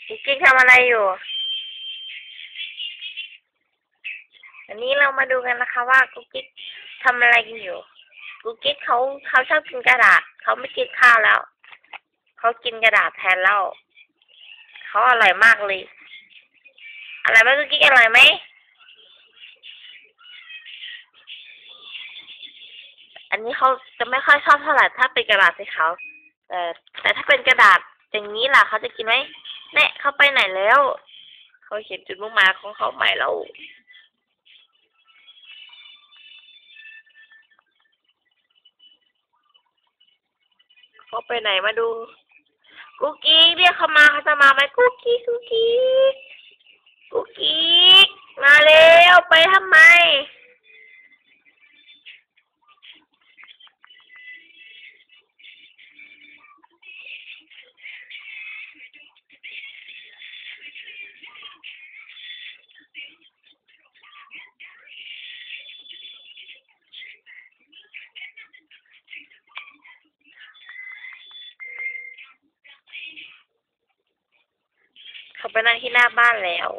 กุ๊กกิ๊กทำอะไรอยู่วันนี้เรามาดูกันนะคะว่ากุ๊กกิ๊กทำอะไรกันอยู่กุ๊กกิ๊กเขาชอบกินกระดาษเขาไม่กินข้าวแล้วเขากินกระดาษแทนแล้วเขาอร่อยมากเลยอร่อยไหมกุ๊กกิ๊กอร่อยไหมอันนี้เขาจะไม่ค่อยชอบเท่าไหร่ถ้าเป็นกระดาษสีขาวแต่แต่ถ้าเป็นกระดาษอย่างนี้ล่ะเขาจะกินไหมเนี่ยเขาไปไหนแล้วเขาเห็นจุดมุ่งหมายของเขาใหม่แล้วเขาไปไหนมาดูกุ๊กกิ๊กเรียกเขามาเขาจะมาไหมกุ๊กกิ๊กกุ๊กกิ๊กกุ๊กกิ๊กมาเร็วไปทำไมเขาไปนั่งที่หน้าบ้านแล้ว